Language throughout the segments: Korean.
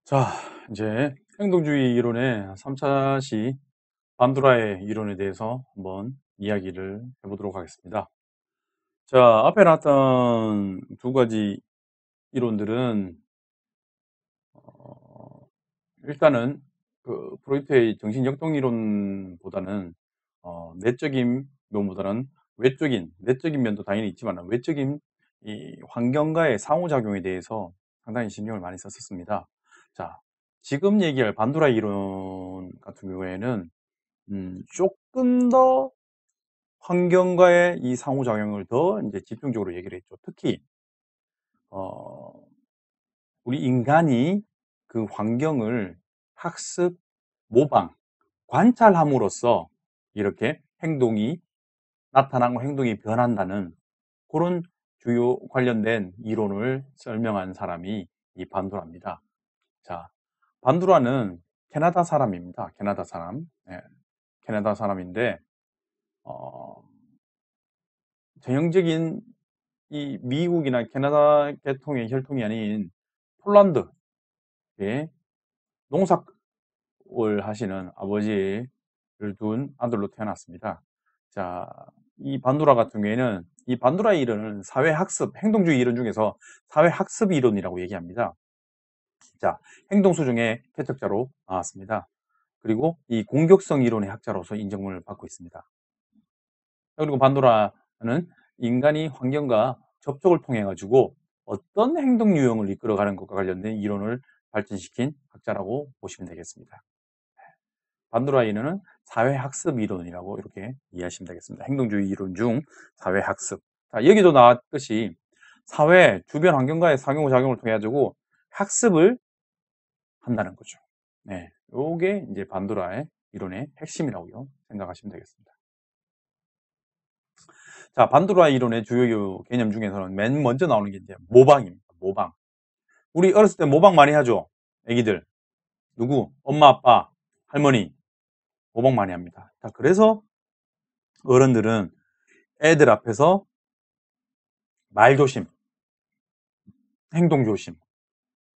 자, 이제 행동주의 이론의 3차 시 반도라의 이론에 대해서 한번 이야기를 해보도록 하겠습니다. 자, 앞에 나왔던 두 가지 이론들은 일단은 그 프로이트의 정신역동 이론보다는 내적인 면보다는 내적인 면도 당연히 있지만 외적인 이 환경과의 상호작용에 대해서 상당히 신경을 많이 썼었습니다. 자, 지금 얘기할 반도라 이론 같은 경우에는 조금 더 환경과의 이 상호작용을 더 이제 집중적으로 얘기를 했죠. 특히 어, 우리 인간이 그 환경을 학습, 모방, 관찰함으로써 이렇게 행동이 나타나고 행동이 변한다는 그런 주요 관련된 이론을 설명한 사람이 이 반도라입니다. 자, 반도라는 캐나다 사람입니다. 캐나다 사람. 예, 캐나다 사람인데 어, 전형적인 이 미국이나 캐나다 계통의 혈통이 아닌 폴란드의 농사를 하시는 아버지를 둔 아들로 태어났습니다. 자, 이 반도라 같은 경우에는 이 반도라 이론은 사회학습, 행동주의 이론 중에서 사회학습 이론이라고 얘기합니다. 자, 행동수 중에 개척자로 나왔습니다. 그리고 이 공격성 이론의 학자로서 인정을 받고 있습니다. 그리고 반도라는 인간이 환경과 접촉을 통해 가지고 어떤 행동 유형을 이끌어가는 것과 관련된 이론을 발전시킨 학자라고 보시면 되겠습니다. 반도라 이론은 사회학습 이론이라고 이렇게 이해하시면 되겠습니다. 행동주의 이론 중 사회학습. 자, 여기도 나왔듯이 사회, 주변 환경과의 상호작용을 통해 가지고 학습을 한다는 거죠. 네, 요게 이제 반도라의 이론의 핵심이라고 생각하시면 되겠습니다. 자, 반도라 이론의 주요 개념 중에서는 맨 먼저 나오는 게 이제 모방입니다. 모방. 우리 어렸을 때 모방 많이 하죠? 애기들. 누구? 엄마, 아빠, 할머니. 모방 많이 합니다. 자, 그래서 어른들은 애들 앞에서 말 조심, 행동 조심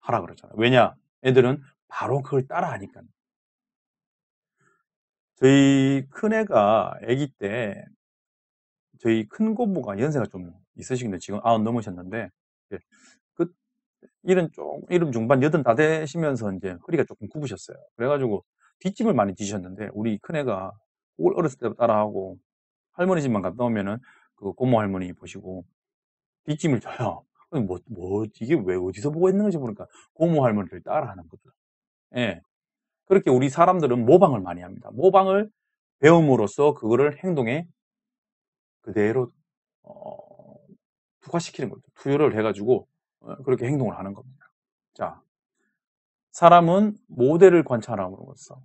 하라 그러잖아요. 왜냐? 애들은 바로 그걸 따라 하니까. 저희 큰애가 아기 때 저희 큰 고모가 연세가 좀 있으시긴데 지금 90 넘으셨는데 그 이름 중반 80 다 되시면서 이제 허리가 조금 굽으셨어요. 그래가지고 뒷짐을 많이 지셨는데 우리 큰애가 그걸 어렸을 때 따라하고 할머니 집만 갔다 오면은 그 고모 할머니 보시고 뒷짐을 져요. 이게 왜 어디서 보고 있는 건지 모르니까 고모 할머니를 따라하는 거죠. 예. 그렇게 우리 사람들은 모방을 많이 합니다. 모방을 배움으로써 그거를 행동에 그대로 어, 투과시키는 거죠. 투여를 해가지고 그렇게 행동을 하는 겁니다. 자, 사람은 모델을 관찰함으로써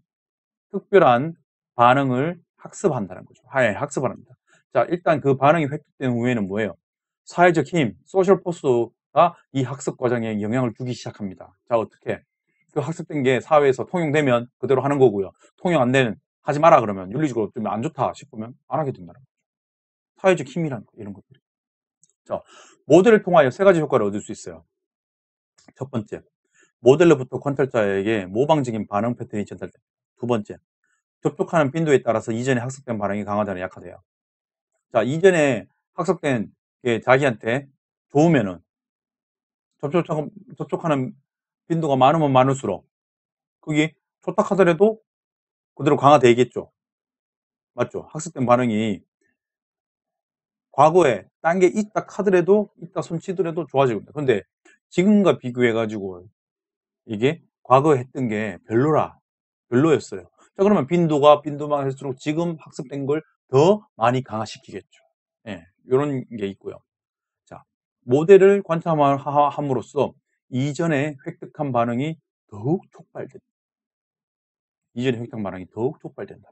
특별한 반응을 학습한다는 거죠. 학습을 합니다. 자, 일단 그 반응이 획득된 후에는 뭐예요? 사회적 힘, 소셜 포스가 이 학습 과정에 영향을 주기 시작합니다. 자, 어떻게? 그 학습된 게 사회에서 통용되면 그대로 하는 거고요. 통용 안 되는, 하지 마라 그러면 윤리적으로 좀 안 좋다 싶으면 안 하게 된다는 거죠. 사회적 힘이란 거, 이런 것들이. 자, 모델을 통하여 세 가지 효과를 얻을 수 있어요. 첫 번째, 모델로부터 관찰자에게 모방적인 반응 패턴이 전달됩니다. 두 번째, 접촉하는 빈도에 따라서 이전에 학습된 반응이 강하다는 약화돼요. 자, 이전에 학습된 게 자기한테 좋으면은 접촉하는 빈도가 많으면 많을수록 그게 좋다 하더라도 그대로 강화되겠죠. 맞죠? 학습된 반응이 과거에 딴 게 있다 하더라도 있다 손치더라도 좋아지거든요. 근데 지금과 비교해 가지고 이게 과거에 했던 게 별로였어요. 자, 그러면 빈도만 할수록 지금 학습된 걸 더 많이 강화시키겠죠. 예, 요런 게 있고요. 자, 모델을 관찰함으로써 이전에 획득한 반응이 더욱 촉발된다. 이전에 획득한 반응이 더욱 촉발된다.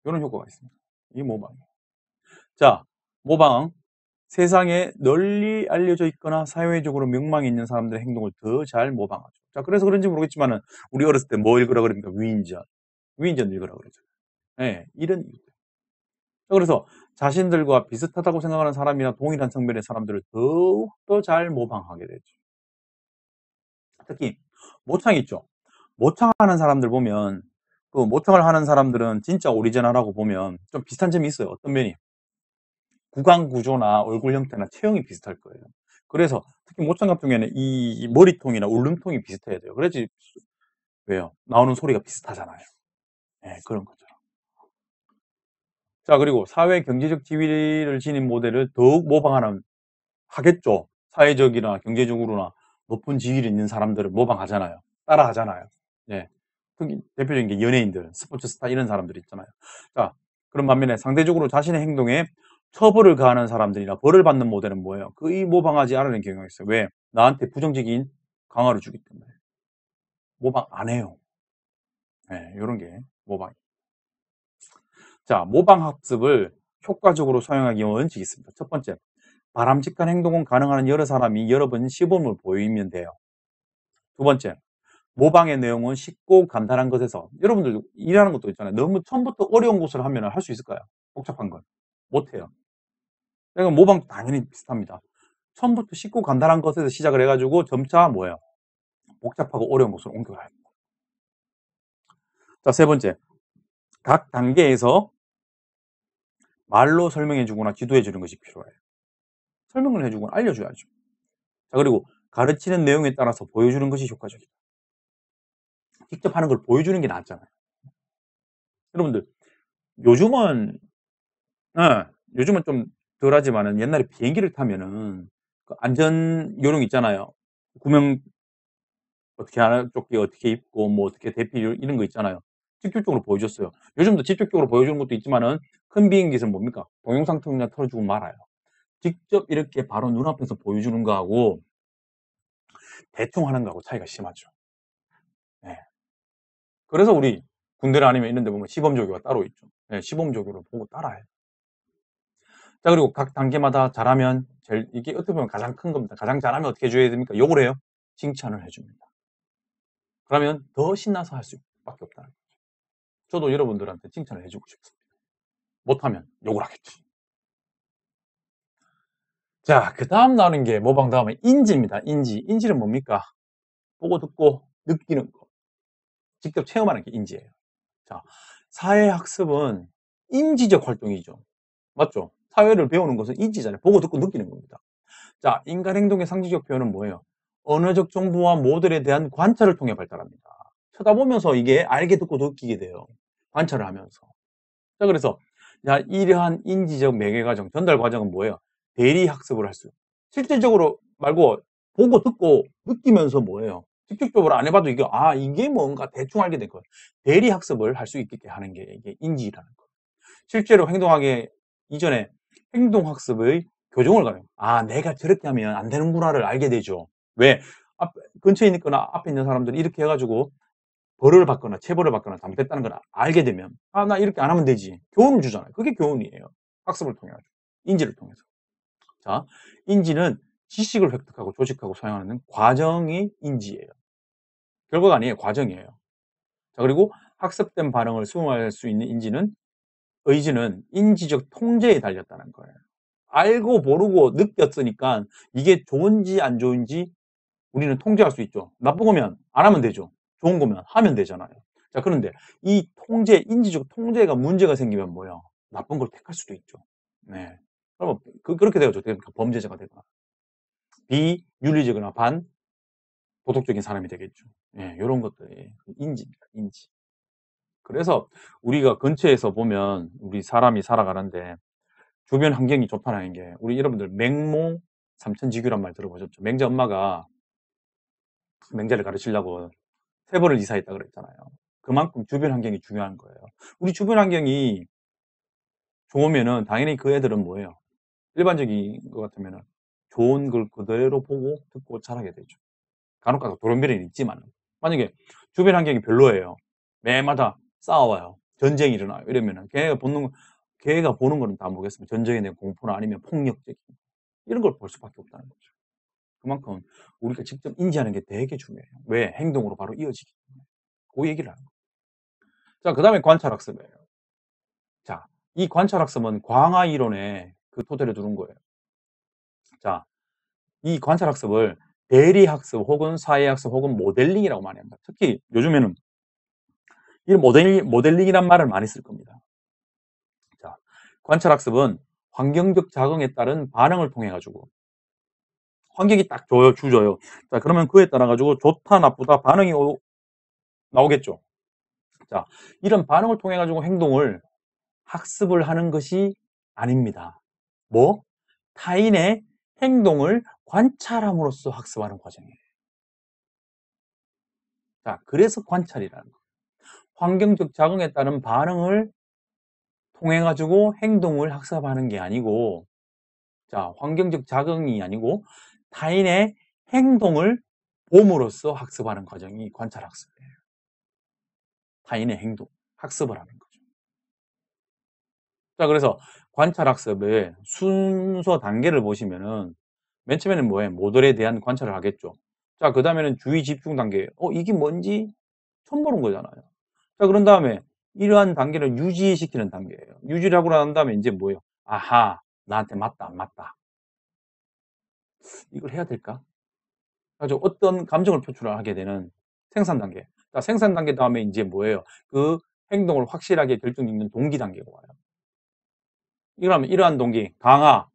이런 효과가 있습니다. 이 모방이에요. 자, 모방. 세상에 널리 알려져 있거나 사회적으로 명망이 있는 사람들의 행동을 더 잘 모방하죠. 자, 그래서 그런지 모르겠지만은 우리 어렸을 때 뭐 읽으라 그럽니까? 위인전 읽으라 그러죠. 예, 이런 이유. 그래서 자신들과 비슷하다고 생각하는 사람이나 동일한 성별의 사람들을 더욱더 잘 모방하게 되죠. 특히 모창 있죠. 모창하는 사람들 보면 그 모창을 하는 사람들은 진짜 오리지널하고 보면 좀 비슷한 점이 있어요. 어떤 면이? 구강 구조나 얼굴 형태나 체형이 비슷할 거예요. 그래서 특히 모창 같은 경우에는 이 머리통이나 울름통이 비슷해야 돼요. 그래야지 왜요? 나오는 소리가 비슷하잖아요. 예, 그런 거죠. 자, 그리고 사회 경제적 지위를 지닌 모델을 더욱 모방하는 하겠죠. 사회적이나 경제적으로나 높은 지위를 있는 사람들을 모방하잖아요. 따라하잖아요. 예. 특히 대표적인 게 연예인들, 스포츠 스타 이런 사람들 있잖아요. 자, 그런 반면에 상대적으로 자신의 행동에 처벌을 가하는 사람들이나 벌을 받는 모델은 뭐예요? 거의 모방하지 않으려는 경향이 있어요. 왜? 나한테 부정적인 강화를 주기 때문에. 모방 안 해요. 예, 요런 게 모방. 자, 모방 학습을 효과적으로 사용하기 위한 원칙이 있습니다. 첫 번째, 바람직한 행동은 가능한 여러 사람이 여러 번 시범을 보이면 돼요. 두 번째, 모방의 내용은 쉽고 간단한 것에서 여러분들 일하는 것도 있잖아요. 너무 처음부터 어려운 것을 하면 할 수 있을까요? 복잡한 걸. 못해요. 그러니까 모방 당연히 비슷합니다. 처음부터 쉽고 간단한 것에서 시작을 해가지고 점차 뭐예요? 복잡하고 어려운 것으로 옮겨가야 합니다. 자, 세 번째, 각 단계에서 말로 설명해 주거나 지도해 주는 것이 필요해요. 설명을 해주거나 알려줘야죠. 자, 그리고 가르치는 내용에 따라서 보여주는 것이 효과적이다. 직접 하는 걸 보여주는 게 낫잖아요. 여러분들 요즘은 예, 요즘은 좀 덜하지만은 옛날에 비행기를 타면은 그 안전 요령 있잖아요. 구명 어떻게 하나 조끼 어떻게 입고 뭐 어떻게 대피 이런 거 있잖아요. 직접적으로 보여줬어요. 요즘도 직접적으로 보여주는 것도 있지만은 큰 비행기에서는 뭡니까? 동영상 통이나 틀어주고 말아요. 직접 이렇게 바로 눈앞에서 보여주는 거하고 대충 하는 거하고 차이가 심하죠. 예. 그래서 우리 군대나 아니면 이런 데 보면 시범조교가 따로 있죠. 예, 시범조교를 보고 따라해요. 자, 그리고 각 단계마다 잘하면 제일 이게 어떻게 보면 가장 큰 겁니다. 가장 잘하면 어떻게 해 줘야 됩니까? 욕을 해요? 칭찬을 해 줍니다. 그러면 더 신나서 할 수밖에 없다는 거죠. 저도 여러분들한테 칭찬을 해 주고 싶습니다. 못하면 욕을 하겠지. 자, 그다음 나오는 게 모방 다음에 인지입니다. 인지. 인지는 뭡니까? 보고 듣고 느끼는 거. 직접 체험하는 게 인지예요. 자, 사회학습은 인지적 활동이죠. 맞죠? 사회를 배우는 것은 인지잖아요. 보고 듣고 느끼는 겁니다. 자, 인간 행동의 상징적 표현은 뭐예요? 언어적 정보와 모델에 대한 관찰을 통해 발달합니다. 쳐다보면서 이게 알게 듣고 느끼게 돼요. 관찰을 하면서. 자, 그래서 자, 이러한 인지적 매개 과정, 전달 과정은 뭐예요? 대리 학습을 할 수. 실질적으로 말고 보고 듣고 느끼면서 뭐예요? 직접적으로 안 해봐도 이게 아 이게 뭔가 대충 알게 될 거예요. 대리 학습을 할 수 있게 하는 게 이게 인지라는 거예요. 실제로 행동하기 이전에 행동학습의 교정을 가요. 아, 내가 저렇게 하면 안 되는구나를 알게 되죠. 왜? 근처에 있거나 앞에 있는 사람들이 이렇게 해가지고 벌을 받거나 체벌을 받거나 잘못했다는 걸 알게 되면 아, 나 이렇게 안 하면 되지. 교훈을 주잖아요. 그게 교훈이에요. 학습을 통해 가지고. 인지를 통해서. 자, 인지는 지식을 획득하고 조직하고 사용하는 과정이 인지예요. 결과가 아니에요. 과정이에요. 자, 그리고 학습된 반응을 수용할 수 있는 인지는 의지는 인지적 통제에 달렸다는 거예요. 알고 모르고 느꼈으니까 이게 좋은지 안 좋은지 우리는 통제할 수 있죠. 나쁜 거면 안 하면 되죠. 좋은 거면 하면 되잖아요. 자, 그런데 이 통제, 인지적 통제가 문제가 생기면 뭐예요? 나쁜 걸 택할 수도 있죠. 네. 그러면 그렇게 되죠. 범죄자가 되거나 비윤리적이나 반도덕적인 사람이 되겠죠. 예, 이런 것들이 인지입니다. 인지. 그래서 우리가 근처에서 보면 우리 사람이 살아가는데 주변 환경이 좋다는 게 우리 여러분들 맹모 삼천지교란 말 들어보셨죠? 맹자 엄마가 맹자를 가르치려고 세 번을 이사했다 그랬잖아요. 그만큼 주변 환경이 중요한 거예요. 우리 주변 환경이 좋으면은 당연히 그 애들은 뭐예요? 일반적인 것 같으면은 좋은 걸 그대로 보고 듣고 자라게 되죠. 간혹 가다 돌연변이는 있지만 만약에 주변 환경이 별로예요. 매마다 싸워요. 전쟁이 일어나요. 이러면은 걔가 보는 거는 다 뭐겠습니까? 전쟁에 대한 공포나 아니면 폭력적인 이런 걸 볼 수밖에 없다는 거죠. 그만큼 우리가 직접 인지하는 게 되게 중요해요. 왜? 행동으로 바로 이어지기 때문에. 그 얘기를 하는 거예요. 자, 그 다음에 관찰학습이에요. 이 관찰학습은 광화 이론의 그 토대를 두는 거예요. 자, 이 관찰학습을 대리학습 혹은 사회학습 혹은 모델링이라고 많이 합니다. 특히 요즘에는 이 모델링이란 말을 많이 쓸 겁니다. 자, 관찰학습은 환경적 작용에 따른 반응을 통해 가지고 환경이 딱 주줘요. 자, 그러면 그에 따라 가지고 좋다 나쁘다 반응이 나오겠죠. 자, 이런 반응을 통해 가지고 행동을 학습을 하는 것이 아닙니다. 뭐? 타인의 행동을 관찰함으로써 학습하는 과정이에요. 자, 그래서 관찰이라는 거예요. 환경적 작용에 따른 반응을 통해 가지고 행동을 학습하는 게 아니고, 자, 환경적 작용이 아니고 타인의 행동을 봄으로써 학습하는 과정이 관찰 학습이에요. 타인의 행동, 학습을 하는 거죠. 자, 그래서 관찰 학습의 순서 단계를 보시면은 맨 처음에는 뭐예요? 모델에 대한 관찰을 하겠죠. 자, 그 다음에는 주의 집중 단계. 이게 뭔지 처음 보는 거잖아요. 자, 그런 다음에 이러한 단계를 유지시키는 단계예요. 유지를 하고 난 다음에 이제 뭐예요? 아하, 나한테 맞다, 안 맞다. 이걸 해야 될까? 아주 어떤 감정을 표출하게 되는 생산 단계. 자, 생산 단계 다음에 이제 뭐예요? 그 행동을 확실하게 결정짓는 동기 단계가 와요. 이러면 이러한 동기, 강화,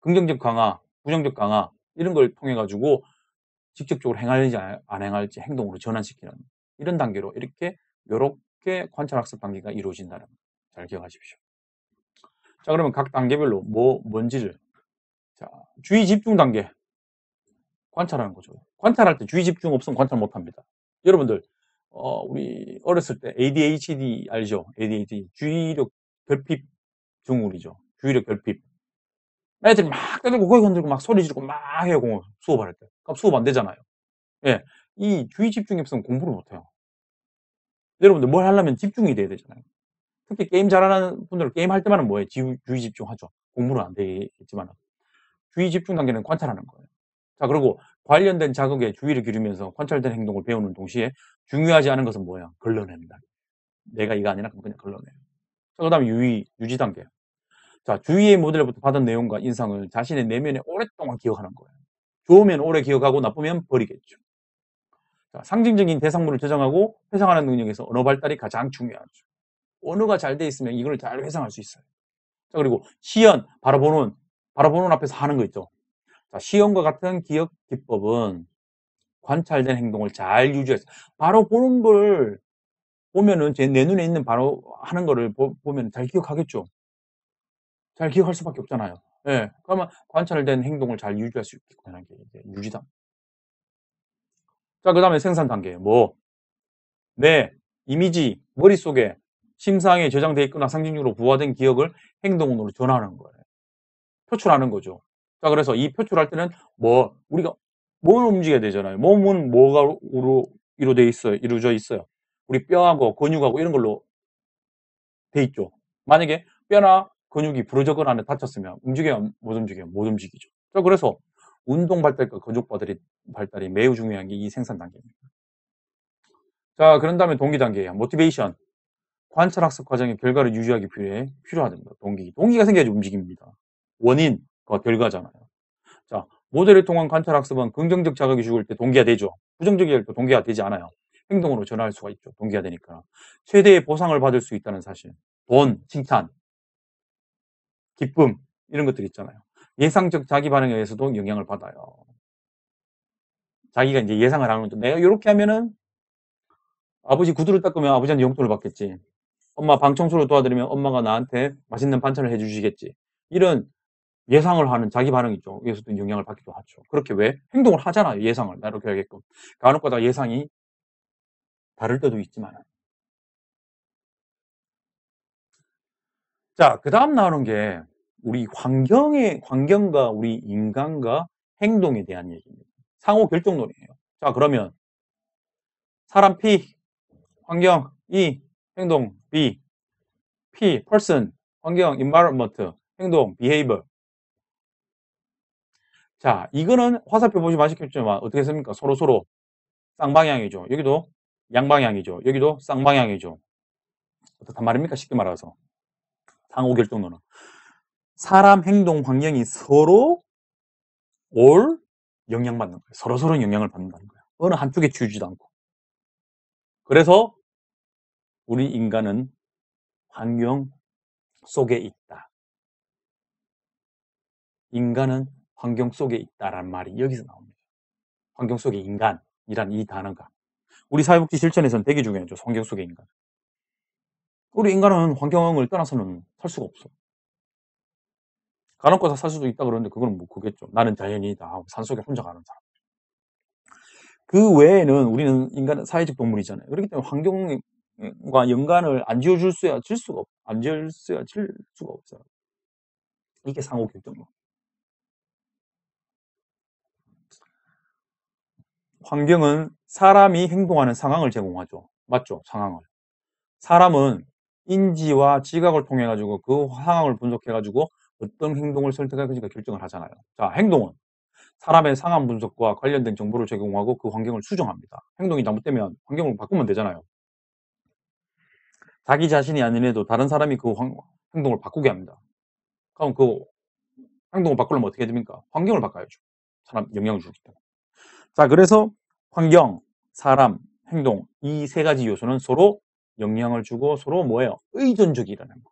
긍정적 강화, 부정적 강화, 이런 걸 통해 가지고 직접적으로 행할지 안 행할지 행동으로 전환시키는 이런 단계로 요렇게 관찰학습 단계가 이루어진다는 거 잘 기억하십시오. 자, 그러면 각 단계별로 뭔지를. 자, 주의 집중 단계. 관찰하는 거죠. 관찰할 때 주의 집중 없으면 관찰 못 합니다. 여러분들, 우리 어렸을 때 ADHD 알죠? ADHD. 주의력 결핍 증후군이죠. 주의력 결핍. 애들이 막 떠들고 고개 흔들고 막 소리 지르고 막 해요, 수업할 때. 그럼 수업 안 되잖아요. 예. 이 주의 집중이 없으면 공부를 못 해요. 여러분들 뭘 하려면 집중이 돼야 되잖아요. 특히 게임 잘하는 분들은 게임 할 때만은 뭐예요? 주의 집중하죠. 공부는 안 되겠지만. 주의 집중 단계는 관찰하는 거예요. 자, 그리고 관련된 자극에 주의를 기울이면서 관찰된 행동을 배우는 동시에 중요하지 않은 것은 뭐야? 걸러냅니다. 내가 이거 아니라 그냥 걸러내요. 자, 그 다음에 유지 단계. 자, 주의의 모델로부터 받은 내용과 인상을 자신의 내면에 오랫동안 기억하는 거예요. 좋으면 오래 기억하고 나쁘면 버리겠죠. 자, 상징적인 대상물을 저장하고 회상하는 능력에서 언어 발달이 가장 중요하죠. 언어가 잘 돼 있으면 이걸 잘 회상할 수 있어요. 자, 그리고 시연, 바라보는 앞에서 하는 거 있죠. 자, 시연과 같은 기억 기법은 관찰된 행동을 잘 유지해서 바로 보는 걸 보면은 내 눈에 있는 바로 하는 거를 보면 잘 기억하겠죠. 잘 기억할 수밖에 없잖아요. 예. 그러면 관찰된 행동을 잘 유지할 수 있게 하는 게 이제 유지다. 자, 그다음에 생산 단계. 내 이미지, 머릿속에 심상에 저장되어 있거나 상징적으로 부화된 기억을 행동으로 전환하는 거예요. 표출하는 거죠. 자, 그래서 이 표출할 때는 우리가 몸을 움직여야 되잖아요. 몸은 뭐가로 이루어져 있어요. 우리 뼈하고 근육하고 이런 걸로 돼 있죠. 만약에 뼈나 근육이 부러졌거나 다쳤으면 움직여요? 못 움직여요? 못 움직이죠. 자, 그래서 운동 발달과 근육 발달이 매우 중요한 게 이 생산 단계입니다. 자, 그런 다음에 동기 단계예요. 모티베이션. 관찰 학습 과정의 결과를 유지하기 필요하답니다. 동기가 생겨야지 움직입니다. 원인과 결과잖아요. 자, 모델을 통한 관찰 학습은 긍정적 자극이 죽을 때 동기화 되죠. 부정적일 때 동기화 되지 않아요. 행동으로 전환할 수가 있죠. 동기화 되니까. 최대의 보상을 받을 수 있다는 사실. 돈, 칭찬, 기쁨 이런 것들 있잖아요. 예상적 자기 반응에 의해서도 영향을 받아요. 자기가 이제 예상을 하는 거죠. 내가 이렇게 하면은 아버지 구두를 닦으면 아버지한테 용돈을 받겠지. 엄마 방 청소를 도와드리면 엄마가 나한테 맛있는 반찬을 해주시겠지. 이런 예상을 하는 자기 반응 있죠. 여기서도 영향을 받기도 하죠. 그렇게 왜? 행동을 하잖아요. 예상을. 나 이렇게 하게끔. 간혹가다 예상이 다를 때도 있지만. 자, 그 다음 나오는 게 우리 환경과 우리 인간과 행동에 대한 얘기입니다. 상호 결정론이에요. 자, 그러면 사람 P, 환경 E, 행동 B, P, person, 환경, environment, 행동, behavior. 자, 이거는 화살표 보시면 아시겠지만 어떻게 씁니까? 서로 쌍방향이죠. 여기도 양방향이죠. 여기도 쌍방향이죠. 어떻단 말입니까? 쉽게 말해서. 상호 결정론은 사람, 행동, 환경이 서로 올 영향받는 거예요. 서로서로 영향을 받는다는 거예요. 어느 한쪽에 치우지도 않고. 그래서 우리 인간은 환경 속에 있다. 인간은 환경 속에 있다라는 말이 여기서 나옵니다. 환경 속의 인간이란 이 단어가. 우리 사회복지 실천에서는 되게 중요하죠. 환경 속의 인간. 우리 인간은 환경을 떠나서는 살 수가 없어. 간혹가다 살 수도 있다 그러는데 그건 뭐 그겠죠. 나는 자연이다. 산속에 혼자 가는 사람. 그 외에는 우리는 인간은 사회적 동물이잖아요. 그렇기 때문에 환경과 연관을 안 지어줄 수가 안 지을 수가 없어요. 이게 상호 결정론. 환경은 사람이 행동하는 상황을 제공하죠. 맞죠? 상황을. 사람은 인지와 지각을 통해 가지고 그 상황을 분석해 가지고 어떤 행동을 선택할 것인가 결정을 하잖아요. 자, 행동은 사람의 상황 분석과 관련된 정보를 제공하고 그 환경을 수정합니다. 행동이 잘못되면 환경을 바꾸면 되잖아요. 자기 자신이 아니래도 다른 사람이 그 행동을 바꾸게 합니다. 그럼 그 행동을 바꾸려면 어떻게 해야 됩니까? 환경을 바꿔야죠. 사람 영향을 주기 때문에. 자, 그래서 환경, 사람, 행동 이 세 가지 요소는 서로 영향을 주고 서로 뭐예요? 의존적이라는 거.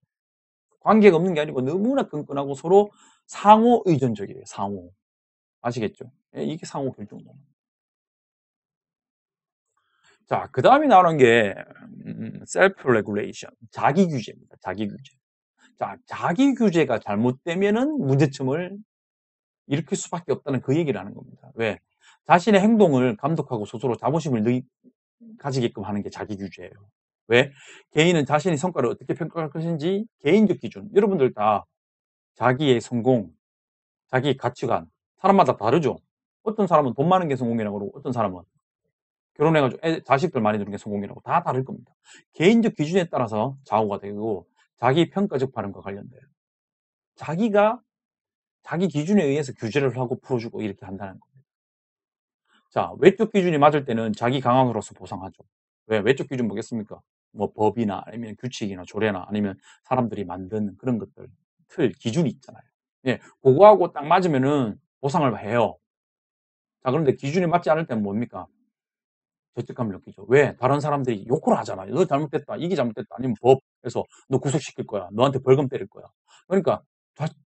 관계가 없는 게 아니고 너무나 끈끈하고 서로 상호 의존적이에요. 상호. 아시겠죠? 예, 이게 상호 결정론. 자, 그 다음에 나오는 게 self regulation, 자기 규제입니다. 자기 규제. 자, 자기 규제가 잘못되면은 문제점을 일으킬 수밖에 없다는 그 얘기를 하는 겁니다. 왜? 자신의 행동을 감독하고 스스로 자부심을 가지게끔 하는 게 자기 규제예요. 왜? 개인은 자신의 성과를 어떻게 평가할 것인지 개인적 기준. 여러분들 다 자기의 성공, 자기의 가치관, 사람마다 다르죠? 어떤 사람은 돈 많은 게 성공이라고 그러고 어떤 사람은 결혼해가지고 자식들 많이 두는 게 성공이라고 다 다를 겁니다. 개인적 기준에 따라서 좌우가 되고 자기 평가적 반응과 관련돼요. 자기가 자기 기준에 의해서 규제를 하고 풀어주고 이렇게 한다는 겁니다. 자, 외적 기준이 맞을 때는 자기 강함으로서 보상하죠. 왜? 외적 기준 뭐겠습니까? 뭐 법이나 아니면 규칙이나 조례나 아니면 사람들이 만든 그런 것들, 틀, 기준이 있잖아요. 예, 그거하고 딱 맞으면은 보상을 해요. 자, 그런데 기준이 맞지 않을 때는 뭡니까? 죄책감을 느끼죠. 왜? 다른 사람들이 욕을 하잖아요. 너 잘못됐다. 이게 잘못됐다. 아니면 법에서 너 구속시킬 거야. 너한테 벌금 때릴 거야. 그러니까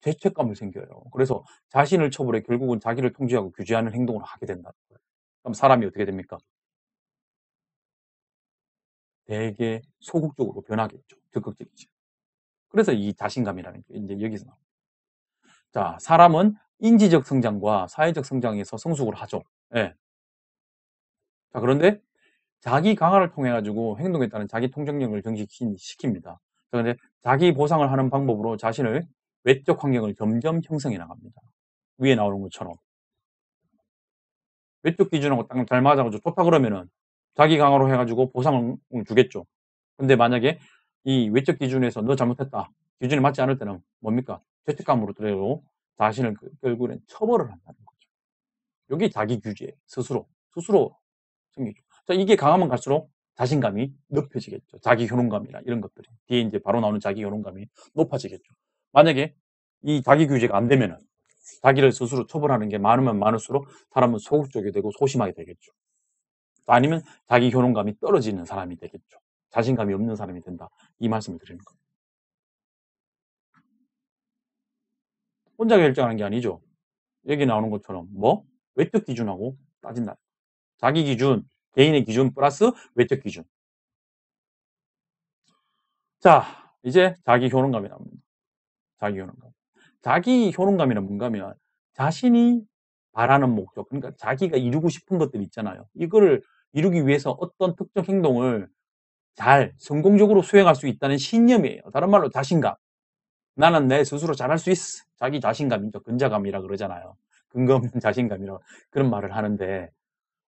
죄책감을 생겨요. 그래서 자신을 처벌해 결국은 자기를 통제하고 규제하는 행동을 하게 된다는 거예요. 그럼 사람이 어떻게 됩니까? 되게 소극적으로 변하겠죠. 적극적이죠. 그래서 이 자신감이라는 게 이제 여기서 나옵니다. 자, 사람은 인지적 성장과 사회적 성장에서 성숙을 하죠. 예. 자, 그런데 자기 강화를 통해 가지고 행동에 따른 자기 통제력을 증식시킵니다. 그런데 자기 보상을 하는 방법으로 자신을 외적 환경을 점점 형성해 나갑니다. 위에 나오는 것처럼 외적 기준하고 딱 잘 맞아가지고 좋다 그러면은 자기 강화로 해가지고 보상을 주겠죠. 근데 만약에 이 외적 기준에서 너 잘못했다 기준에 맞지 않을 때는 뭡니까? 죄책감으로 들고 자신을 결국엔 처벌을 한다는 거죠. 이게 자기 규제 스스로 생기죠. 자, 이게 강하면 갈수록 자신감이 높여지겠죠. 자기 효능감이나 이런 것들이 뒤에 이제 바로 나오는 자기 효능감이 높아지겠죠. 만약에 이 자기 규제가 안 되면은 자기를 스스로 처벌하는 게 많으면 많을수록 사람은 소극적이 되고 소심하게 되겠죠. 아니면 자기 효능감이 떨어지는 사람이 되겠죠. 자신감이 없는 사람이 된다. 이 말씀을 드리는 겁니다. 혼자 결정하는 게 아니죠. 여기 나오는 것처럼 뭐 외적 기준하고 따진다. 자기 기준, 개인의 기준 플러스 외적 기준. 자, 이제 자기 효능감이 나옵니다. 자기 효능감. 자기 효능감이란 뭔가 하면 자신이 바라는 목적, 그러니까 자기가 이루고 싶은 것들 있잖아요. 이거를 이루기 위해서 어떤 특정 행동을 잘 성공적으로 수행할 수 있다는 신념이에요. 다른 말로 자신감. 나는 내 스스로 잘할 수 있어. 자기 자신감이죠. 근자감이라 그러잖아요. 근거 없는 자신감이라 그런 말을 하는데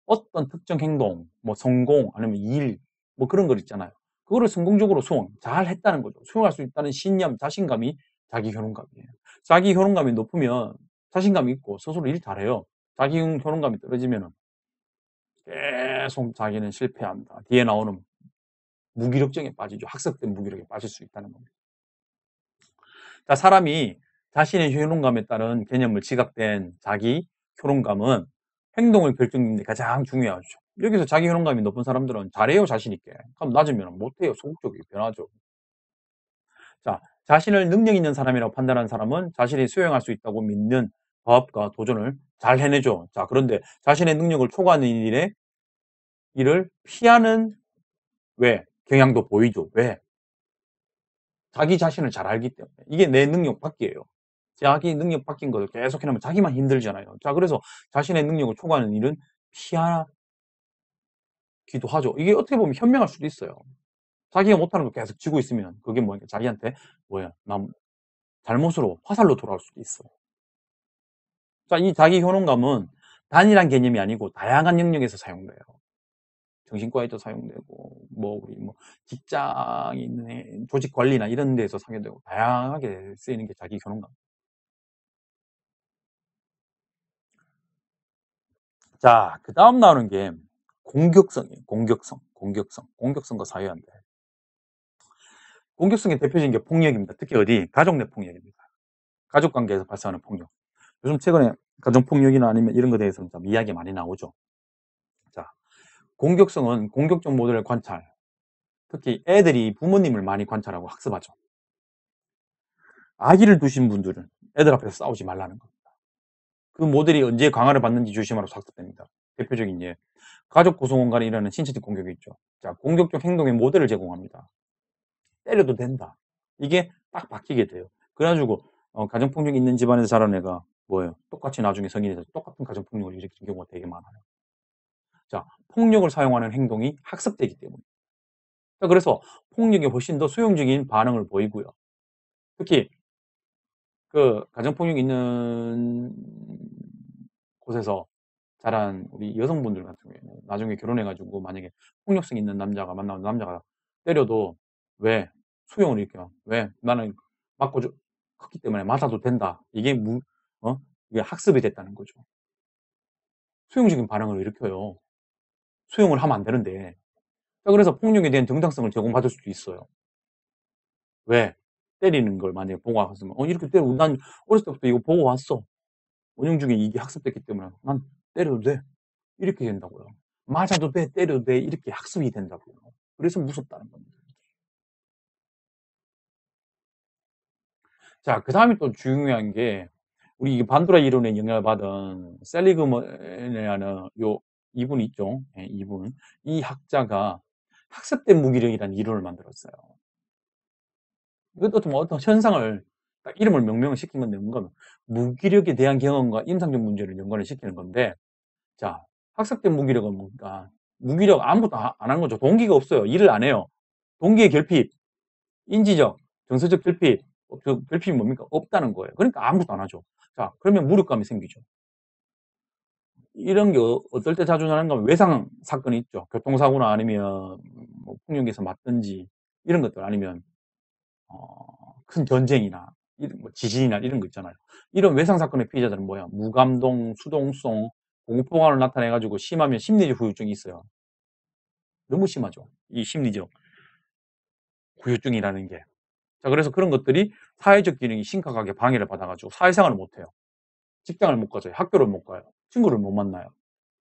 어떤 특정 행동, 뭐 성공 아니면 일, 뭐 그런 거 있잖아요. 그거를 성공적으로 잘 했다는 거죠. 수용할 수 있다는 신념, 자신감이 자기 효능감이에요. 자기 효능감이 높으면 자신감이 있고 스스로 일 잘해요. 자기 효능감이 떨어지면은 계속 자기는 실패한다. 뒤에 나오는 무기력증에 빠지죠. 학습된 무기력에 빠질 수 있다는 겁니다. 자, 사람이 자신의 효능감에 따른 개념을 지각된 자기 효능감은 행동을 결정짓는 데 가장 중요하죠. 여기서 자기 효능감이 높은 사람들은 잘해요, 자신 있게. 그럼 낮으면 못해요, 소극적이게 변하죠. 자, 자신을 능력 있는 사람이라고 판단하는 사람은 자신이 수행할 수 있다고 믿는 과업과 도전을 잘 해내죠. 자, 그런데 자신의 능력을 초과하는 일을 피하는 왜? 경향도 보이죠. 왜? 자기 자신을 잘 알기 때문에. 이게 내 능력 밖이에요. 자기 능력 바뀐 거를 계속 해나면 자기만 힘들잖아요. 자, 그래서 자신의 능력을 초과하는 일은 피하기도 하죠. 이게 어떻게 보면 현명할 수도 있어요. 자기가 못하는 거 계속 쥐고 있으면 그게 뭐냐, 자기한테 뭐야, 잘못으로 화살로 돌아올 수도 있어. 자, 이 자기 효능감은 단일한 개념이 아니고 다양한 영역에서 사용돼요. 정신과에도 사용되고, 우리 직장에 있는 조직 관리나 이런 데서 사용되고, 다양하게 쓰이는 게 자기 효능감. 자, 그 다음 나오는 게 공격성이에요. 공격성과 사회화인데. 공격성의 대표적인 게 폭력입니다. 특히 어디? 가족 내 폭력입니다. 가족 관계에서 발생하는 폭력. 요즘 최근에 가정폭력이나 아니면 이런 것에 대해서 좀 이야기 많이 나오죠. 자, 공격성은 공격적 모델을 관찰. 특히 애들이 부모님을 많이 관찰하고 학습하죠. 아기를 두신 분들은 애들 앞에서 싸우지 말라는 거. 그 모델이 언제 강화를 받는지 조심하라고 학습됩니다. 대표적인 예, 가족 구성원간에 일어나는 신체적 공격이 있죠. 자, 공격적 행동의 모델을 제공합니다. 때려도 된다. 이게 딱 박히게 돼요. 그래가지고 가정폭력이 있는 집안에서 자란 애가 뭐예요? 똑같이 나중에 성인이 돼서 똑같은 가정폭력을 일으키는 경우가 되게 많아요. 자, 폭력을 사용하는 행동이 학습되기 때문에. 자, 그래서 폭력에 훨씬 더 수용적인 반응을 보이고요. 특히 그 가정폭력이 있는 곳에서 자란 우리 여성분들 같은 경우에는 나중에 결혼해가지고 만약에 폭력성 있는 남자가 만나면 남자가 때려도 왜? 수용을 일으켜. 왜? 나는 컸기 때문에 맞아도 된다. 이게 이게 학습이 됐다는 거죠. 수용적인 반응을 일으켜요. 수용을 하면 안 되는데. 자, 그래서 폭력에 대한 정당성을 제공받을 수도 있어요. 왜? 때리는 걸 만약에 보고 왔으면, 이렇게 때리고, 난 어렸을 때부터 이거 보고 왔어. 원형 중에 이게 학습됐기 때문에 난 때려도 돼. 이렇게 된다고요. 맞아도 돼, 때려도 돼. 이렇게 학습이 된다고요. 그래서 무섭다는 겁니다. 자, 그 다음에 또 중요한 게, 우리 반도라 이론에 영향을 받은 셀리그먼이라는 이분이 있죠. 예, 이분. 이 학자가 학습된 무기력이라는 이론을 만들었어요. 이것도 뭐 어떤 현상을 딱 이름을 명명을 시킨 건데 뭔가 무기력에 대한 경험과 임상적 문제를 연관을 시키는 건데, 자, 학습된 무기력은 뭡니까? 무기력 아무것도 안 하는 거죠. 동기가 없어요. 일을 안 해요. 동기의 결핍, 인지적, 정서적 결핍, 그 결핍이 뭡니까? 없다는 거예요. 그러니까 아무것도 안 하죠. 자, 그러면 무력감이 생기죠. 이런 게 어떨 때 자주 나는가 하면 외상 사건이 있죠. 교통사고나 아니면 폭력에서 맞든지 이런 것들, 아니면 큰 전쟁이나 지진이나 이런 거 있잖아요. 이런 외상 사건의 피해자들은 뭐야? 무감동, 수동성, 공포감을 나타내가지고 심하면 심리적 후유증이 있어요. 너무 심하죠. 이 심리적 후유증이라는 게. 자, 그래서 그런 것들이 사회적 기능이 심각하게 방해를 받아가지고 사회생활을 못 해요. 직장을 못 가죠. 학교를 못 가요. 친구를 못 만나요.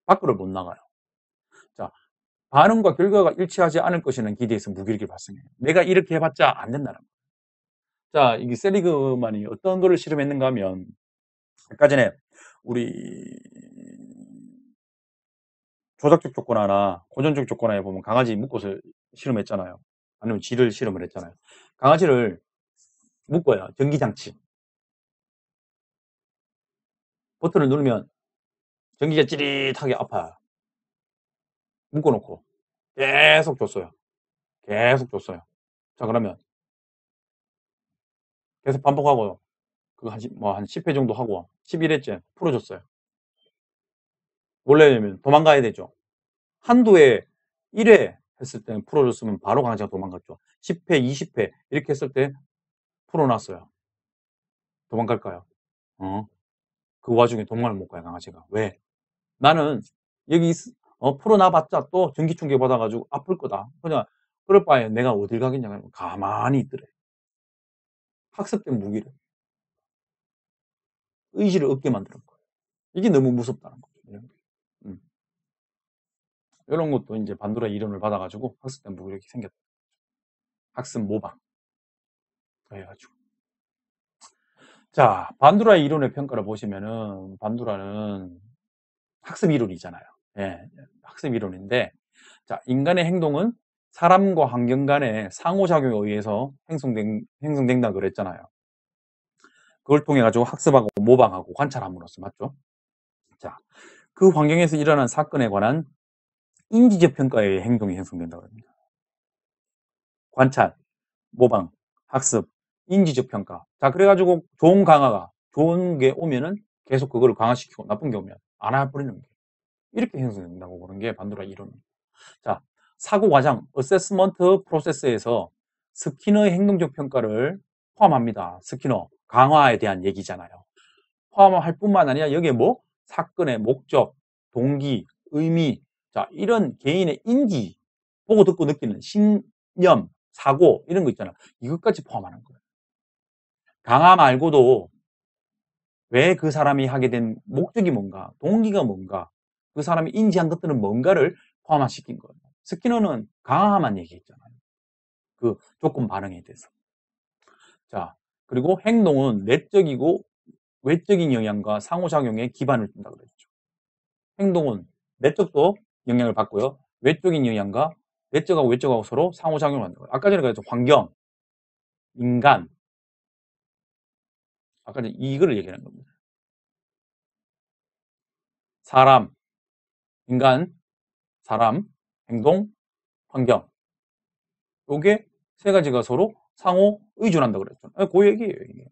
밖으로 못 나가요. 자, 반응과 결과가 일치하지 않을 것이라는 기대에서 무기력이 발생해요. 내가 이렇게 해봤자 안 된다는 거예요. 자, 이게 세리그만이 어떤 거를 실험했는가 하면, 아까 전에 우리 조작적 조건하나 고전적 조건하에 보면 강아지 묶어서 실험했잖아요. 아니면 쥐를 실험을 했잖아요. 강아지를 묶어요. 전기장치. 버튼을 누르면 전기가 찌릿하게 아파요. 묶어놓고 계속 줬어요. 계속 줬어요. 자, 그러면 계속 반복하고 그거 한 10회 정도 하고 11회째 풀어줬어요. 원래는 도망가야 되죠. 한두 회, 1회 했을 때는 풀어줬으면 바로 강아지가 도망갔죠. 10회, 20회 이렇게 했을 때 풀어놨어요. 도망갈까요? 그 와중에 도망을 못 가요, 강아지가. 왜? 나는 여기 풀어놔봤자 또 전기 충격 받아가지고 아플 거다. 그냥 그럴 바에 내가 어딜 가겠냐. 가만히 있더래. 학습된 무기를, 의지를 얻게 만드는 거예요. 이게 너무 무섭다는 거죠. 이런 게. 이런 것도 이제 반도라 이론을 받아가지고 학습된 무기가 이렇게 생겼다. 학습 모방. 해가지고. 자, 반도라 이론의 평가를 보시면은, 반도라는 학습 이론이잖아요. 예, 학습 이론인데, 자, 인간의 행동은 사람과 환경 간의 상호작용에 의해서 형성된다 그랬잖아요. 그걸 통해 가지고 학습하고 모방하고 관찰함으로써, 맞죠? 자, 그 환경에서 일어난 사건에 관한 인지적 평가의 행동이 형성된다고 합니다. 관찰, 모방, 학습, 인지적 평가. 자, 그래가지고 좋은 게 오면은 계속 그걸 강화시키고 나쁜 게 오면 안 해버리는 게. 이렇게 형성된다고 보는 게 반도라 이론입니다. 자, 사고 과정, 어세스먼트 프로세스에서 스키너의 행동적 평가를 포함합니다. 스키너, 강화에 대한 얘기잖아요. 포함할 뿐만 아니라 여기에 뭐? 사건의 목적, 동기, 의미, 자, 이런 개인의 인지, 보고 듣고 느끼는 신념, 사고, 이런 거 있잖아. 이것까지 포함하는 거예요. 강화 말고도 왜 그 사람이 하게 된 목적이 뭔가, 동기가 뭔가, 그 사람이 인지한 것들은 뭔가를 포함시킨 거예요. 스키너는 강화만 얘기했잖아요. 그 조건 반응에 대해서. 자, 그리고 행동은 내적이고 외적인 영향과 상호작용에 기반을 둔다고 그랬죠. 행동은 내적도 영향을 받고요. 외적인 영향과 내적하고 외적하고 서로 상호작용을 한다고. 아까 전에 그랬죠. 환경, 인간. 아까 전에 이거를 얘기하는 겁니다. 사람, 인간, 사람, 행동, 환경. 요게 세 가지가 서로 상호 의존한다고 그랬죠. 그 얘기예요, 이게.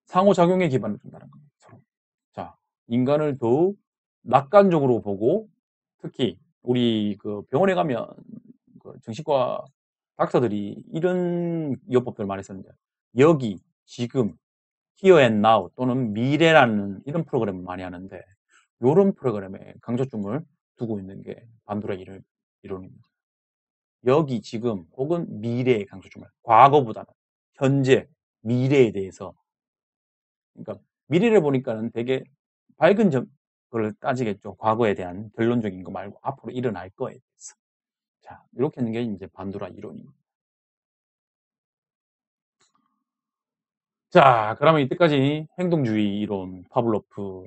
상호작용에 기반을 둔다는 겁니다. 서로. 자, 인간을 더욱 낙관적으로 보고 특히 우리 그 병원에 가면 그 정신과 닥터들이 이런 요법들을 많이 쓰는데 여기, 지금, here and now 또는 미래라는 이런 프로그램을 많이 하는데 이런 프로그램에 강조점을 두고 있는 게 반도라 이론입니다. 여기, 지금 혹은 미래에 강조점을 과거보다는 현재, 미래에 대해서 그러니까 미래를 보니까는 되게 밝은 걸 따지겠죠. 과거에 대한 결론적인 거 말고 앞으로 일어날 거에 대해서. 자, 이렇게 하는 게 이제 반도라 이론입니다. 자, 그러면 이때까지 행동주의 이론, 파블로프,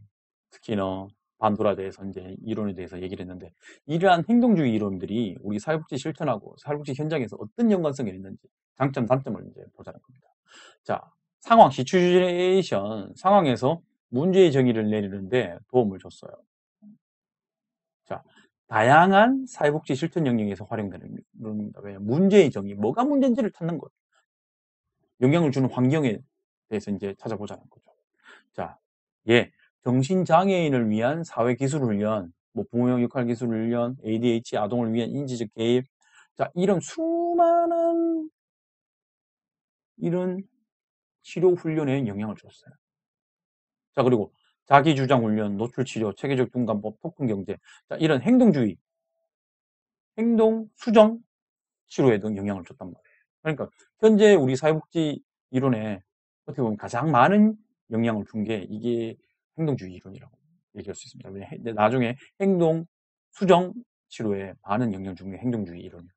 스키너, 반도라에 대해서 이제 이론에 대해서 얘기를 했는데 이러한 행동주의 이론들이 우리 사회복지 실천하고 사회복지 현장에서 어떤 연관성이 있는지 장점, 단점을 이제 보자는 겁니다. 자, 상황, 시츄에이션 상황에서 문제의 정의를 내리는데 도움을 줬어요. 자, 다양한 사회복지 실천 영역에서 활용되는 이론입니다. 왜? 문제의 정의, 뭐가 문제인지를 찾는 것. 영향을 주는 환경에 대해서 이제 찾아보자는 거죠. 자, 예, 정신장애인을 위한 사회기술훈련, 뭐 부모형 역할 기술 훈련, ADHD 아동을 위한 인지적 개입, 자, 이런 수많은 이런 치료 훈련에 영향을 줬어요. 자, 그리고 자기주장 훈련, 노출 치료, 체계적 둔감법, 토큰 경제, 자, 이런 행동주의, 행동 수정 치료에도 영향을 줬단 말이에요. 그러니까 현재 우리 사회복지 이론에 어떻게 보면 가장 많은 영향을 준 게 이게 행동주의 이론이라고 얘기할 수 있습니다. 근데 나중에 행동 수정 치료에 많은 영향을 준 게 행동주의 이론이에요.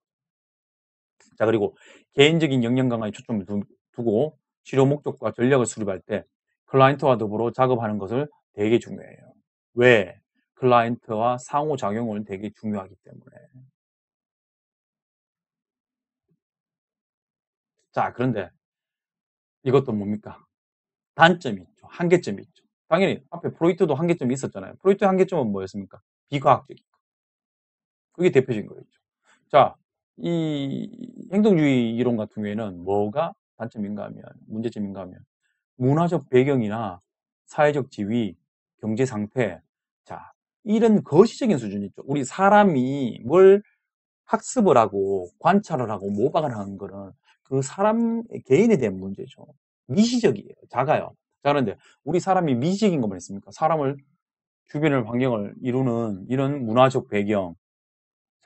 자, 그리고 개인적인 역량 강화에 초점을 두고 치료 목적과 전략을 수립할 때 클라이언트와 더불어 작업하는 것을 되게 중요해요. 왜? 클라이언트와 상호작용을 되게 중요하기 때문에. 자, 그런데 이것도 뭡니까? 단점이 있죠. 한계점이 있죠. 당연히 앞에 프로이트도 한계점이 있었잖아요. 프로이트의 한계점은 뭐였습니까? 비과학적인 거. 그게 대표적인 거였죠. 자, 이 행동주의 이론 같은 경우에는 뭐가 단점인가 하면, 문제점인가 하면 문화적 배경이나 사회적 지위, 경제 상태, 자, 이런 거시적인 수준이 있죠. 우리 사람이 뭘 학습을 하고 관찰을 하고 모방을 하는 거는 그 사람 개인에 대한 문제죠. 미시적이에요. 작아요. 자, 그런데 우리 사람이 미시적인 것만 있습니까? 사람을 주변의 환경을 이루는 이런 문화적 배경,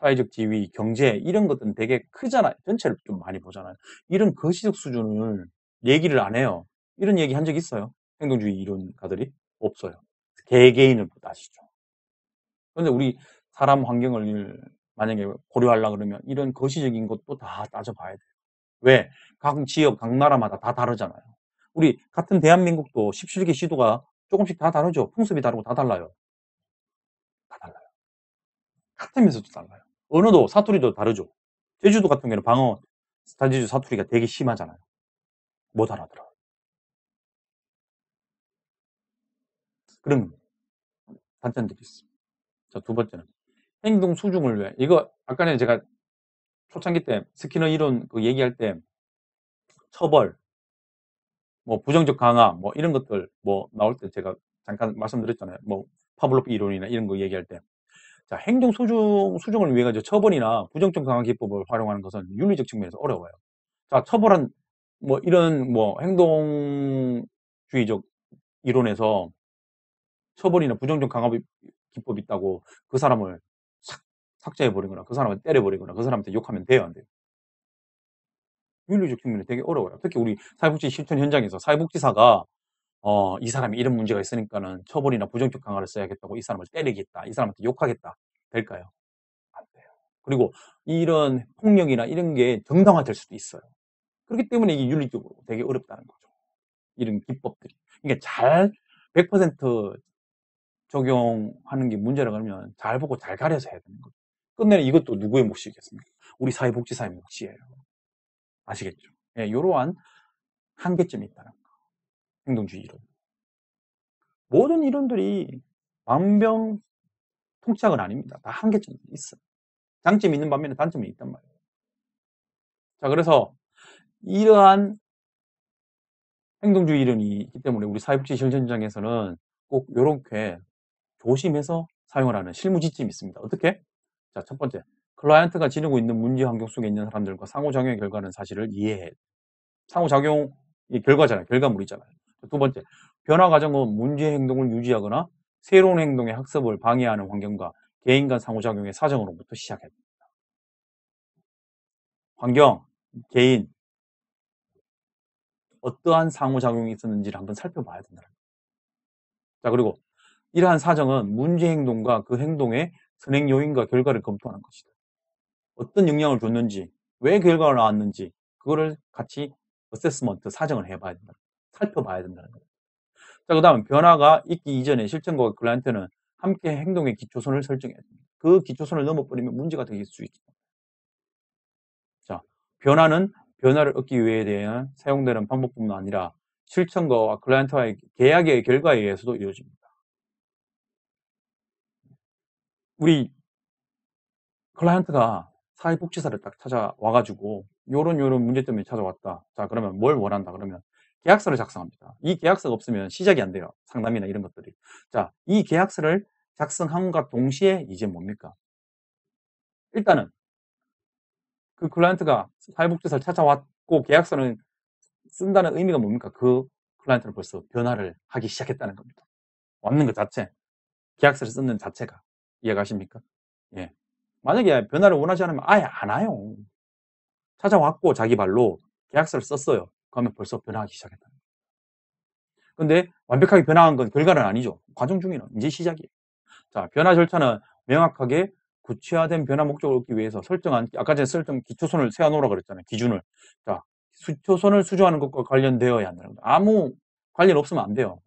사회적 지위, 경제 이런 것들은 되게 크잖아요. 전체를 좀 많이 보잖아요. 이런 거시적 수준을 얘기를 안 해요. 이런 얘기 한 적 있어요? 행동주의 이론가들이? 없어요. 개개인을 따지죠. 그런데 우리 사람 환경을 만약에 고려하려고 그러면 이런 거시적인 것도 다 따져봐야 돼요. 왜? 각 지역, 각 나라마다 다 다르잖아요. 우리 같은 대한민국도 17개 시도가 조금씩 다 다르죠. 풍습이 다르고 다 달라요. 다 달라요. 같으면서도 달라요. 언어도 사투리도 다르죠. 제주도 같은 경우는 방어, 제주 사투리가 되게 심하잖아요. 못 알아들어요. 그런 단점들이 있습니다. 자, 두 번째는 행동 수중을 왜? 이거 아까 전에 제가 초창기 때 스키너 이론 그 얘기할 때 처벌, 뭐 부정적 강화, 뭐 이런 것들 뭐 나올 때 제가 잠깐 말씀드렸잖아요. 뭐 파블로프 이론이나 이런 거 얘기할 때. 자, 행동 수중을 위해 가지고 처벌이나 부정적 강화 기법을 활용하는 것은 윤리적 측면에서 어려워요. 자, 처벌은 뭐 이런 뭐 행동주의적 이론에서 처벌이나 부정적 강화 기법이 있다고 그 사람을 삭제해 버리거나 그 사람을 때려 버리거나 그 사람한테 욕하면 돼요, 안 돼요? 윤리적 측면이 되게 어려워요. 특히 우리 사회복지 실천 현장에서 사회복지사가 이 사람이 이런 문제가 있으니까는 처벌이나 부정적 강화를 써야겠다고 이 사람을 때리겠다, 이 사람한테 욕하겠다 될까요? 안 돼요. 그리고 이런 폭력이나 이런 게 정당화될 수도 있어요. 그렇기 때문에 이게 윤리적으로 되게 어렵다는 거죠. 이런 기법들이. 그러니까 잘 100% 적용하는 게 문제라고 하면 잘 보고 잘 가려서 해야 되는 거죠. 끝내는 이것도 누구의 몫이겠습니까? 우리 사회복지사의 몫이에요. 아시겠죠? 예, 이러한 한계점이 있다는 거. 행동주의 이론. 모든 이론들이 만병통치약은 아닙니다. 다 한계점이 있어요. 장점이 있는 반면에 단점이 있단 말이에요. 자, 그래서 이러한 행동주의 이론이 있기 때문에 우리 사회복지 실천장에서는 꼭 이렇게 조심해서 사용을 하는 실무 지침이 있습니다. 어떻게? 자, 첫 번째, 클라이언트가 지니고 있는 문제 환경 속에 있는 사람들과 상호작용의 결과는 사실을 이해해. 상호작용이 결과잖아요. 결과물이잖아요. 두 번째, 변화 과정은 문제 행동을 유지하거나 새로운 행동의 학습을 방해하는 환경과 개인 간 상호작용의 사정으로부터 시작해야 됩니다. 환경, 개인, 어떠한 상호작용이 있었는지를 한번 살펴봐야 된다. 자, 그리고 이러한 사정은 문제 행동과 그 행동의 선행 요인과 결과를 검토하는 것이다. 어떤 영향을 줬는지, 왜 결과가 나왔는지, 그거를 같이 어세스먼트, 사정을 해봐야 된다. 살펴봐야 된다는 거예요. 자, 그 다음 변화가 있기 이전에 실천과 클라이언트는 함께 행동의 기초선을 설정해야 됩니다. 그 기초선을 넘어버리면 문제가 될 수 있죠. 자, 변화는 변화를 얻기 위해 대한 사용되는 방법뿐만 아니라 실천과 클라이언트와의 계약의 결과에 의해서도 이루어집니다. 우리 클라이언트가 사회복지사를 딱 찾아와가지고 요런 문제 때문에 찾아왔다. 자, 그러면 뭘 원한다 그러면 계약서를 작성합니다. 이 계약서가 없으면 시작이 안 돼요. 상담이나 이런 것들이. 자, 이 계약서를 작성함과 동시에 이제 뭡니까? 일단은 그 클라이언트가 사회복지사를 찾아왔고 계약서는 쓴다는 의미가 뭡니까? 그 클라이언트는 벌써 변화를 하기 시작했다는 겁니다. 왔는 것 자체, 계약서를 쓰는 자체가. 이해가십니까? 예. 만약에 변화를 원하지 않으면 아예 안 와요. 찾아왔고 자기 발로 계약서를 썼어요. 그러면 벌써 변화하기 시작했다. 근데 완벽하게 변화한 건 결과는 아니죠. 과정 중에는 이제 시작이에요. 자, 변화 절차는 명확하게 구체화된 변화 목적을 얻기 위해서 설정한 아까 전에 설정 기초선을 세워놓으라 그랬잖아요. 기준을. 자, 기초선을 수정하는 것과 관련되어야 한다는 겁니다. 아무 관련 없으면 안 돼요.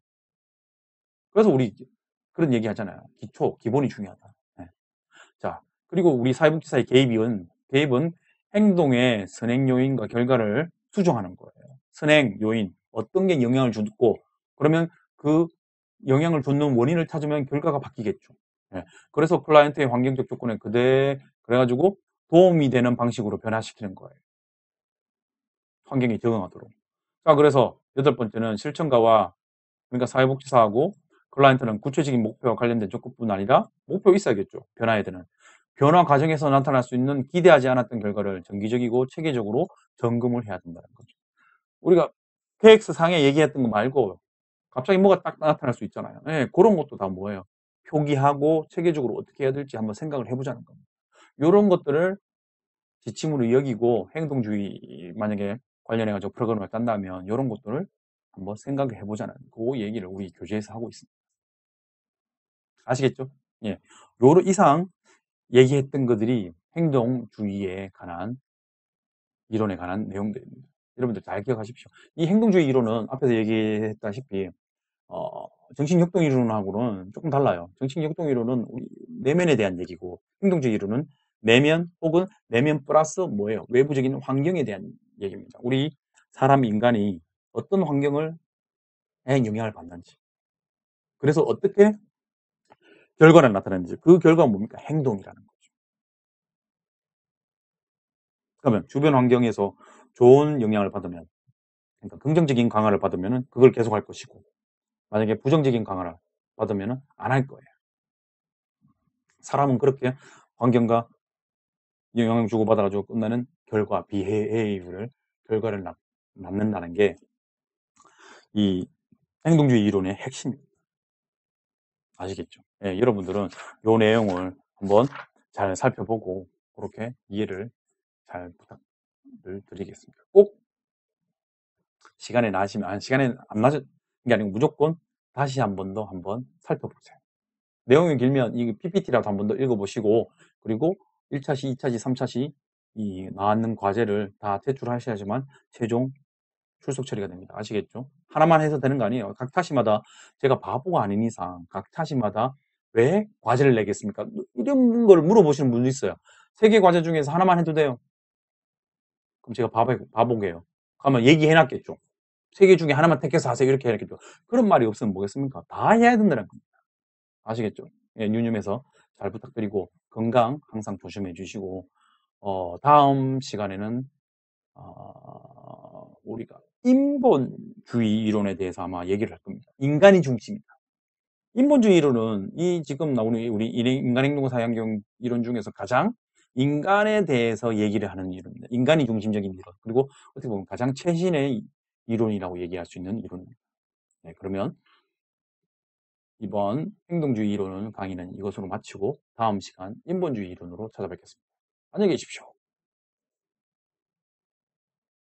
그래서 우리 그런 얘기 하잖아요. 기본이 중요하다. 네. 자, 그리고 우리 사회복지사의 개입은 행동의 선행 요인과 결과를 수정하는 거예요. 선행 요인, 어떤 게 영향을 주고 그러면 그 영향을 줬는 원인을 찾으면 결과가 바뀌겠죠. 예. 그래서 클라이언트의 환경적 조건에 그래가지고 도움이 되는 방식으로 변화시키는 거예요. 환경에 적응하도록. 자, 그래서 여덟 번째는 실천가와 그러니까 사회복지사하고 클라이언트는 구체적인 목표와 관련된 조건뿐 아니라 목표 있어야겠죠. 변화해야 되는. 변화 과정에서 나타날 수 있는 기대하지 않았던 결과를 정기적이고 체계적으로 점검을 해야 된다는 거죠. 우리가 KX상에 얘기했던 거 말고 갑자기 뭐가 딱 나타날 수 있잖아요. 예, 그런 것도 다 뭐예요? 표기하고 체계적으로 어떻게 해야 될지 한번 생각을 해보자는 겁니다. 요런 것들을 지침으로 여기고 행동주의 만약에 관련해 가지고 프로그램을 짠다면 요런 것들을 한번 생각해 보자는 그 얘기를 우리 교재에서 하고 있습니다. 아시겠죠? 예. 요로 이상 얘기했던 것들이 행동주의에 관한 이론에 관한 내용들입니다. 여러분들 잘 기억하십시오. 이 행동주의 이론은 앞에서 얘기했다시피 정신협동 이론하고는 조금 달라요. 정신협동 이론은 우리 내면에 대한 얘기고 행동주의 이론은 내면 혹은 내면 플러스 뭐예요? 외부적인 환경에 대한 얘기입니다. 우리 사람 인간이 어떤 환경을 영향을 받는지 그래서 어떻게 결과를 나타내는지 그 결과가 뭡니까? 행동이라는 거죠. 그러면 주변 환경에서 좋은 영향을 받으면 그러니까 긍정적인 강화를 받으면 그걸 계속할 것이고 만약에 부정적인 강화를 받으면 안 할 거예요. 사람은 그렇게 환경과 영향을 주고받아가지고 끝나는 결과, 비헤이브를 결과를 낳는다는 게 이 행동주의 이론의 핵심입니다. 아시겠죠? 예, 여러분들은 이 내용을 한번 잘 살펴보고 그렇게 이해를 잘 부탁을 드리겠습니다. 꼭 시간에 나시면 시간에 안 나신 게 아니고 무조건 다시 한 번 더 한번 살펴보세요. 내용이 길면 이 PPT라도 한 번 더 읽어보시고 그리고 1차시, 2차시, 3차시 이 나왔는 과제를 다 제출하셔야지만 최종 출석 처리가 됩니다. 아시겠죠? 하나만 해서 되는 거 아니에요. 각 타시마다 제가 바보가 아닌 이상 각 타시마다 왜 과제를 내겠습니까? 이런 걸 물어보시는 분도 있어요. 3개 과제 중에서 하나만 해도 돼요. 그럼 제가 바보게요. 그러면 얘기해놨겠죠. 3개 중에 하나만 택해서 하세요. 이렇게 해야겠죠. 그런 말이 없으면 뭐겠습니까? 다 해야 된다는 겁니다. 아시겠죠? 예, 유념해서 잘 부탁드리고 건강 항상 조심해 주시고 다음 시간에는 우리가 인본주의 이론에 대해서 아마 얘기를 할 겁니다. 인간이 중심이다. 인본주의 이론은 이 지금 나오는 우리 인간행동사양경 이론 중에서 가장 인간에 대해서 얘기를 하는 이론입니다. 인간이 중심적인 이론. 그리고 어떻게 보면 가장 최신의 이론이라고 얘기할 수 있는 이론입니다. 네, 그러면 이번 행동주의 이론은 강의는 이것으로 마치고 다음 시간 인본주의 이론으로 찾아뵙겠습니다. 안녕히 계십시오.